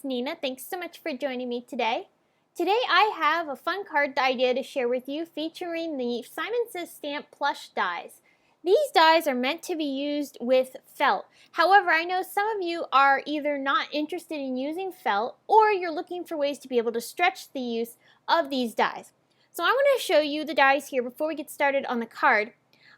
it's Nina. Thanks so much for joining me today. Today I have a fun card idea to share with you featuring the Simon Says Stamp Plush Dies. These dies are meant to be used with felt. However, I know some of you are either not interested in using felt or you're looking for ways to be able to stretch the use of these dies. So I want to show you the dies here before we get started on the card.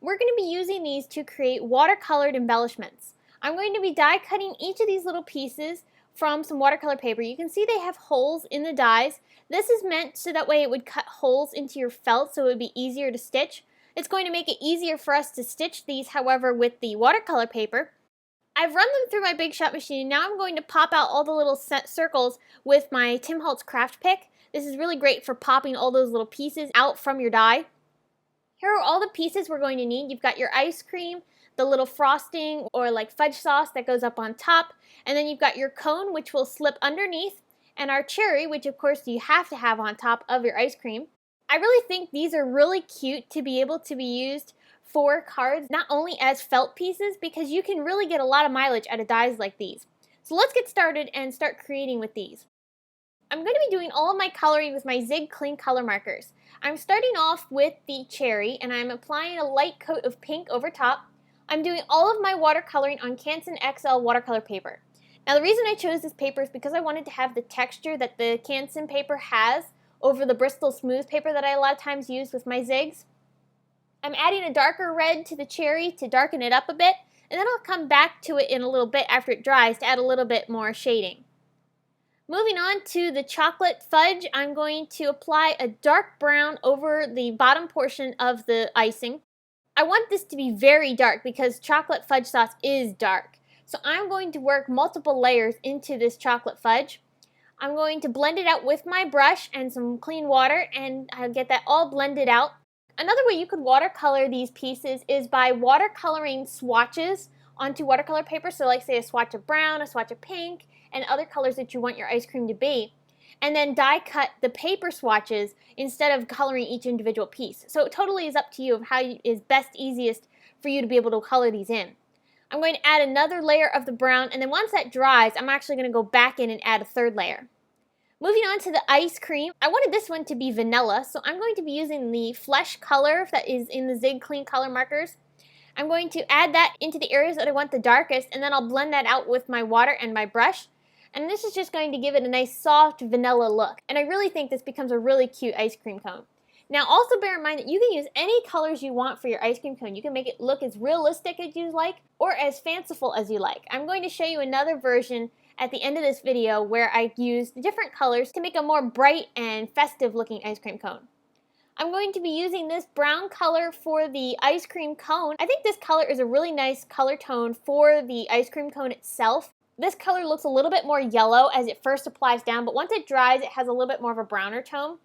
We're going to be using these to create watercolored embellishments. I'm going to be die cutting each of these little pieces from some watercolor paper. You can see they have holes in the dies. This is meant so that way it would cut holes into your felt so it would be easier to stitch. It's going to make it easier for us to stitch these, however, with the watercolor paper. I've run them through my Big Shot machine. Now I'm going to pop out all the little set circles with my Tim Holtz craft pick. This is really great for popping all those little pieces out from your die. Here are all the pieces we're going to need. You've got your ice cream, the little frosting or like fudge sauce that goes up on top, and then you've got your cone, which will slip underneath, and our cherry, which of course you have to have on top of your ice cream. I really think these are really cute to be able to be used for cards, not only as felt pieces, because you can really get a lot of mileage out of dies like these. So let's get started and start creating with these. I'm going to be doing all of my coloring with my Zig Cling color markers. I'm starting off with the cherry, and I'm applying a light coat of pink over top. I'm doing all of my watercoloring on Canson XL watercolor paper. Now the reason I chose this paper is because I wanted to have the texture that the Canson paper has over the Bristol Smooth paper that I a lot of times use with my zigs. I'm adding a darker red to the cherry to darken it up a bit, and then I'll come back to it in a little bit after it dries to add a little bit more shading. Moving on to the chocolate fudge, I'm going to apply a dark brown over the bottom portion of the icing. I want this to be very dark because chocolate fudge sauce is dark. So I'm going to work multiple layers into this chocolate fudge. I'm going to blend it out with my brush and some clean water, and I'll get that all blended out. Another way you could watercolor these pieces is by watercoloring swatches onto watercolor paper. So like say a swatch of brown, a swatch of pink, and other colors that you want your ice cream to be. And then die cut the paper swatches instead of coloring each individual piece. So it totally is up to you of how is best, easiest for you to be able to color these in. I'm going to add another layer of the brown, and then once that dries, I'm actually going to go back in and add a third layer. Moving on to the ice cream, I wanted this one to be vanilla, so I'm going to be using the flesh color that is in the Zig Clean color markers. I'm going to add that into the areas that I want the darkest, and then I'll blend that out with my water and my brush. And this is just going to give it a nice soft vanilla look. And I really think this becomes a really cute ice cream cone. Now also bear in mind that you can use any colors you want for your ice cream cone. You can make it look as realistic as you like or as fanciful as you like. I'm going to show you another version at the end of this video where I used different colors to make a more bright and festive looking ice cream cone. I'm going to be using this brown color for the ice cream cone. I think this color is a really nice color tone for the ice cream cone itself. This color looks a little bit more yellow as it first applies down, but once it dries, it has a little bit more of a browner tone.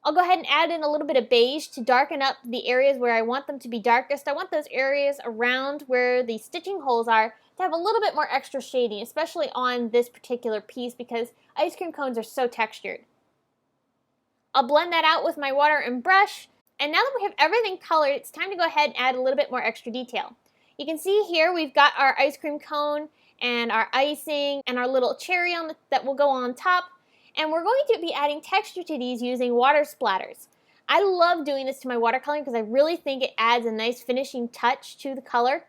I'll go ahead and add in a little bit of beige to darken up the areas where I want them to be darkest. I want those areas around where the stitching holes are to have a little bit more extra shading, especially on this particular piece because ice cream cones are so textured. I'll blend that out with my water and brush, and now that we have everything colored, it's time to go ahead and add a little bit more extra detail. You can see here we've got our ice cream cone and our icing and our little cherry that will go on top. And we're going to be adding texture to these using water splatters. I love doing this to my watercoloring because I really think it adds a nice finishing touch to the color.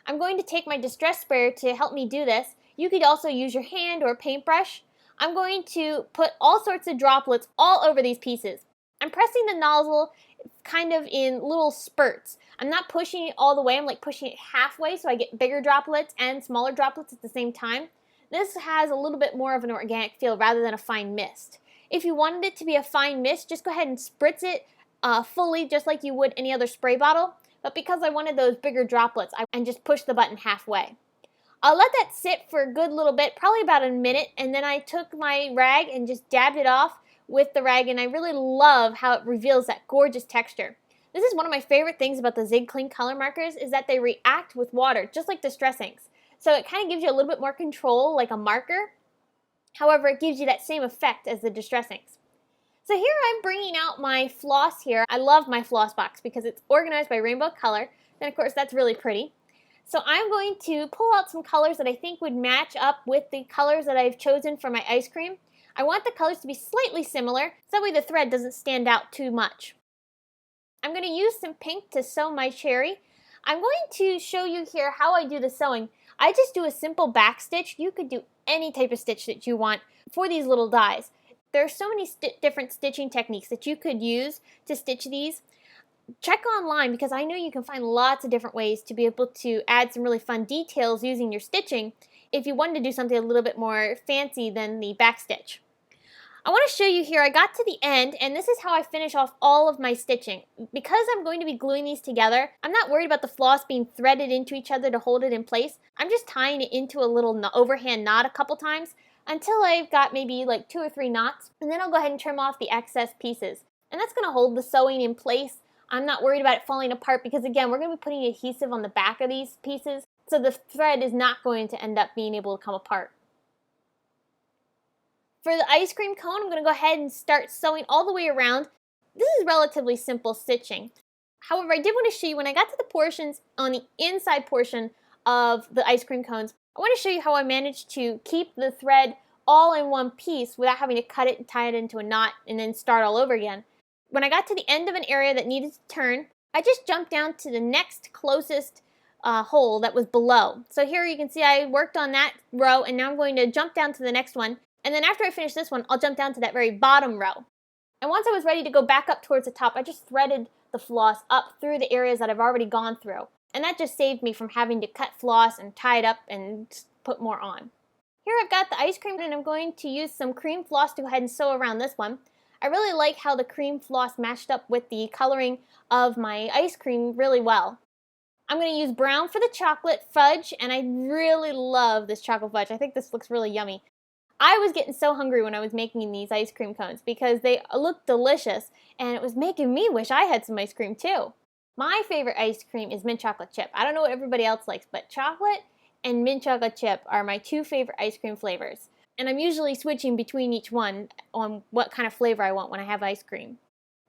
I'm going to take my distress sprayer to help me do this. You could also use your hand or a paintbrush. I'm going to put all sorts of droplets all over these pieces. I'm pressing the nozzle kind of in little spurts. I'm not pushing it all the way, I'm like pushing it halfway so I get bigger droplets and smaller droplets at the same time. This has a little bit more of an organic feel rather than a fine mist. If you wanted it to be a fine mist, just go ahead and spritz it fully just like you would any other spray bottle. But because I wanted those bigger droplets, I just pushed the button halfway. I'll let that sit for a good little bit, probably about a minute, and then I took my rag and just dabbed it off with the rag, and I really love how it reveals that gorgeous texture. This is one of my favorite things about the Zig Cling color markers is that they react with water, just like distress inks. So it kind of gives you a little bit more control like a marker. However, it gives you that same effect as the distress inks. So here I'm bringing out my floss here. I love my floss box because it's organized by rainbow color. And of course that's really pretty. So I'm going to pull out some colors that I think would match up with the colors that I've chosen for my ice cream. I want the colors to be slightly similar, so that way the thread doesn't stand out too much. I'm going to use some pink to sew my cherry. I'm going to show you here how I do the sewing. I just do a simple back stitch. You could do any type of stitch that you want for these little dies. There are so many different stitching techniques that you could use to stitch these. Check online because I know you can find lots of different ways to be able to add some really fun details using your stitching if you wanted to do something a little bit more fancy than the back stitch. I want to show you here, I got to the end and this is how I finish off all of my stitching. Because I'm going to be gluing these together, I'm not worried about the floss being threaded into each other to hold it in place. I'm just tying it into a little overhand knot a couple times until I've got maybe like 2 or 3 knots, and then I'll go ahead and trim off the excess pieces. And that's going to hold the sewing in place. I'm not worried about it falling apart because again, we're going to be putting adhesive on the back of these pieces, so the thread is not going to end up being able to come apart. For the ice cream cone, I'm going to go ahead and start sewing all the way around. This is relatively simple stitching. However, I did want to show you when I got to the portions on the inside portion of the ice cream cones, I want to show you how I managed to keep the thread all in one piece without having to cut it and tie it into a knot and then start all over again. When I got to the end of an area that needed to turn, I just jumped down to the next closest hole that was below. So here you can see I worked on that row and now I'm going to jump down to the next one. And then after I finish this one, I'll jump down to that very bottom row. And once I was ready to go back up towards the top, I just threaded the floss up through the areas that I've already gone through. And that just saved me from having to cut floss and tie it up and put more on. Here I've got the ice cream and I'm going to use some cream floss to go ahead and sew around this one. I really like how the cream floss matched up with the coloring of my ice cream really well. I'm going to use brown for the chocolate fudge, and I really love this chocolate fudge. I think this looks really yummy. I was getting so hungry when I was making these ice cream cones because they looked delicious and it was making me wish I had some ice cream too. My favorite ice cream is mint chocolate chip. I don't know what everybody else likes, but chocolate and mint chocolate chip are my 2 favorite ice cream flavors. And I'm usually switching between each one on what kind of flavor I want when I have ice cream.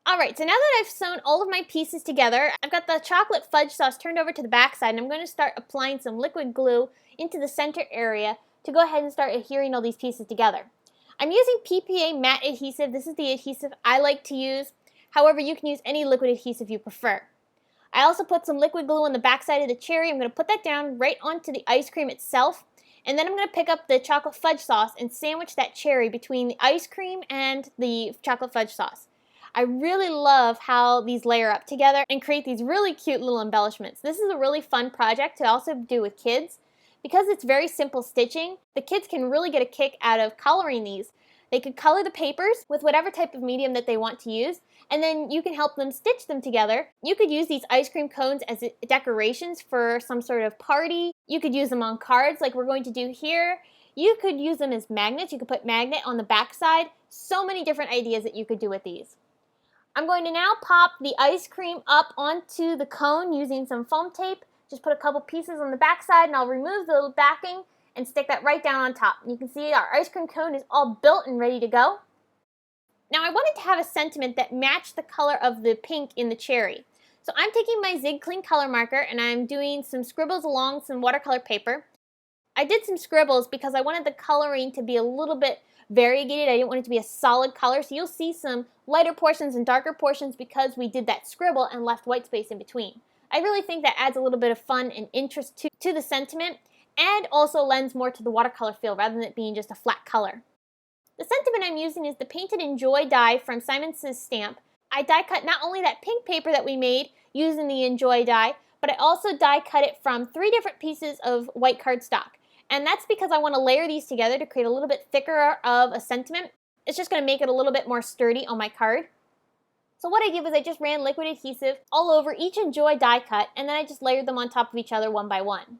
Alright, so now that I've sewn all of my pieces together, I've got the chocolate fudge sauce turned over to the back side and I'm going to start applying some liquid glue into the center area to go ahead and start adhering all these pieces together. I'm using PPA matte adhesive. This is the adhesive I like to use. However, you can use any liquid adhesive you prefer. I also put some liquid glue on the back side of the cherry. I'm going to put that down right onto the ice cream itself. And then I'm going to pick up the chocolate fudge sauce and sandwich that cherry between the ice cream and the chocolate fudge sauce. I really love how these layer up together and create these really cute little embellishments. This is a really fun project to also do with kids. Because it's very simple stitching, the kids can really get a kick out of coloring these. They could color the papers with whatever type of medium that they want to use, and then you can help them stitch them together. You could use these ice cream cones as decorations for some sort of party. You could use them on cards like we're going to do here. You could use them as magnets. You could put magnet on the back side. So many different ideas that you could do with these. I'm going to now pop the ice cream up onto the cone using some foam tape. Just put a couple pieces on the back side and I'll remove the backing and stick that right down on top. And you can see our ice cream cone is all built and ready to go. Now I wanted to have a sentiment that matched the color of the pink in the cherry. So I'm taking my Zig Clean color marker and I'm doing some scribbles along some watercolor paper. I did some scribbles because I wanted the coloring to be a little bit variegated. I didn't want it to be a solid color. So you'll see some lighter portions and darker portions because we did that scribble and left white space in between. I really think that adds a little bit of fun and interest to the sentiment and also lends more to the watercolor feel rather than it being just a flat color. The sentiment I'm using is the Painted Enjoy die from Simon Says Stamp. I die cut not only that pink paper that we made using the Enjoy die, but I also die cut it from 3 different pieces of white cardstock. And that's because I want to layer these together to create a little bit thicker of a sentiment. It's just going to make it a little bit more sturdy on my card. So what I did was I just ran liquid adhesive all over each Enjoy die cut and then I just layered them on top of each other one by one.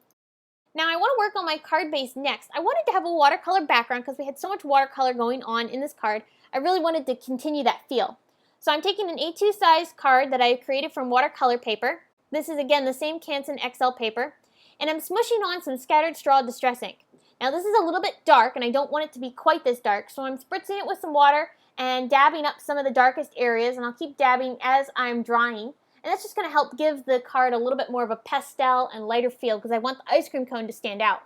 Now I want to work on my card base next. I wanted to have a watercolor background because we had so much watercolor going on in this card. I really wanted to continue that feel. So I'm taking an A2 size card that I created from watercolor paper. This is again the same Canson XL paper. And I'm smushing on some scattered straw distress ink. Now this is a little bit dark and I don't want it to be quite this dark, so I'm spritzing it with some water and dabbing up some of the darkest areas, and I'll keep dabbing as I'm drying. And And that's just going to help give the card a little bit more of a pastel and lighter feel because I want the ice cream cone to stand out.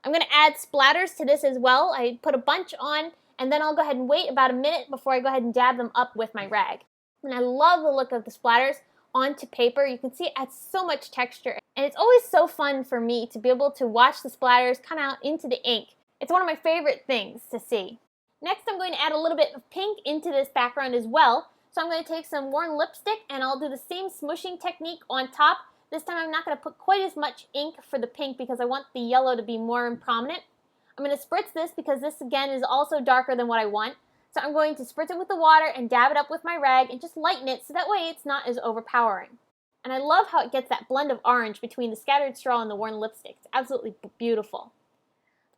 I'm going to add splatters to this as well. I put a bunch on, and then I'll go ahead and wait about a minute before I go ahead and dab them up with my rag. And I love the look of the splatters onto paper. You can see it adds so much texture. And it's always so fun for me to be able to watch the splatters come out into the ink. It's one of my favorite things to see. Next, I'm going to add a little bit of pink into this background as well. So I'm going to take some worn lipstick and I'll do the same smushing technique on top. This time I'm not going to put quite as much ink for the pink because I want the yellow to be more prominent. I'm going to spritz this because this again is also darker than what I want. So I'm going to spritz it with the water and dab it up with my rag and just lighten it so that way it's not as overpowering. And I love how it gets that blend of orange between the scattered straw and the worn lipstick. It's absolutely beautiful.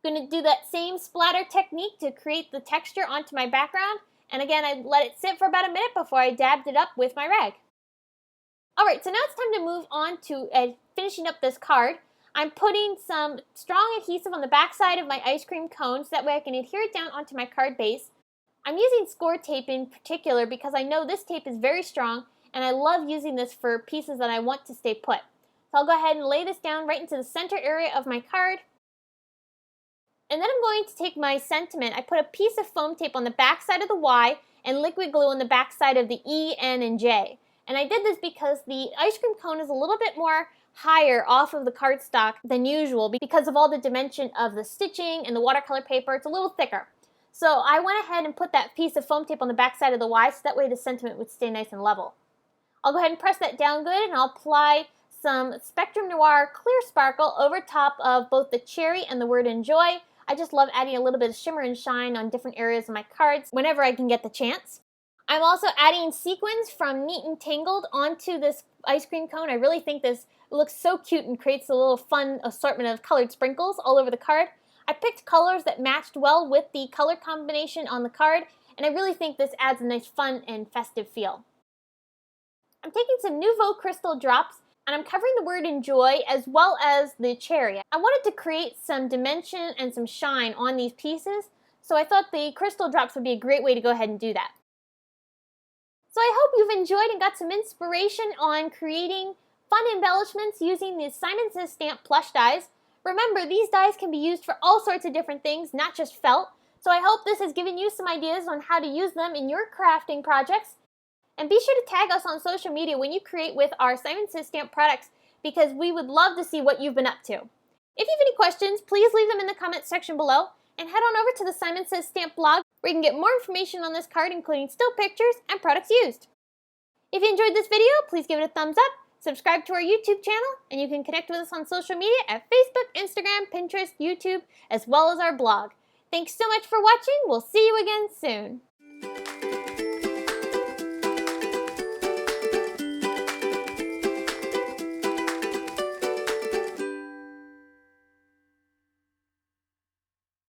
I'm going to do that same splatter technique to create the texture onto my background. And again, I let it sit for about a minute before I dabbed it up with my rag. Alright, so now it's time to move on to finishing up this card. I'm putting some strong adhesive on the back side of my ice cream cone so that way I can adhere it down onto my card base. I'm using score tape in particular because I know this tape is very strong and I love using this for pieces that I want to stay put. So I'll go ahead and lay this down right into the center area of my card. And then I'm going to take my sentiment. I put a piece of foam tape on the back side of the Y and liquid glue on the back side of the E, N, and J. And I did this because the ice cream cone is a little bit more higher off of the cardstock than usual because of all the dimension of the stitching and the watercolor paper. It's a little thicker. So I went ahead and put that piece of foam tape on the back side of the Y so that way the sentiment would stay nice and level. I'll go ahead and press that down good and I'll apply some Spectrum Noir Clear Sparkle over top of both the cherry and the word enjoy. I just love adding a little bit of shimmer and shine on different areas of my cards whenever I can get the chance. I'm also adding sequins from Neat and Tangled onto this ice cream cone. I really think this looks so cute and creates a little fun assortment of colored sprinkles all over the card. I picked colors that matched well with the color combination on the card, and I really think this adds a nice fun and festive feel. I'm taking some Nouveau Crystal drops and I'm covering the word enjoy as well as the cherry. I wanted to create some dimension and some shine on these pieces, so I thought the crystal drops would be a great way to go ahead and do that. So I hope you've enjoyed and got some inspiration on creating fun embellishments using the Simon Says Stamp Plush Dies. Remember, these dies can be used for all sorts of different things, not just felt, so I hope this has given you some ideas on how to use them in your crafting projects. And be sure to tag us on social media when you create with our Simon Says Stamp products because we would love to see what you've been up to. If you have any questions, please leave them in the comments section below and head on over to the Simon Says Stamp blog where you can get more information on this card including still pictures and products used. If you enjoyed this video, please give it a thumbs up, subscribe to our YouTube channel, and you can connect with us on social media at Facebook, Instagram, Pinterest, YouTube, as well as our blog. Thanks so much for watching. We'll see you again soon.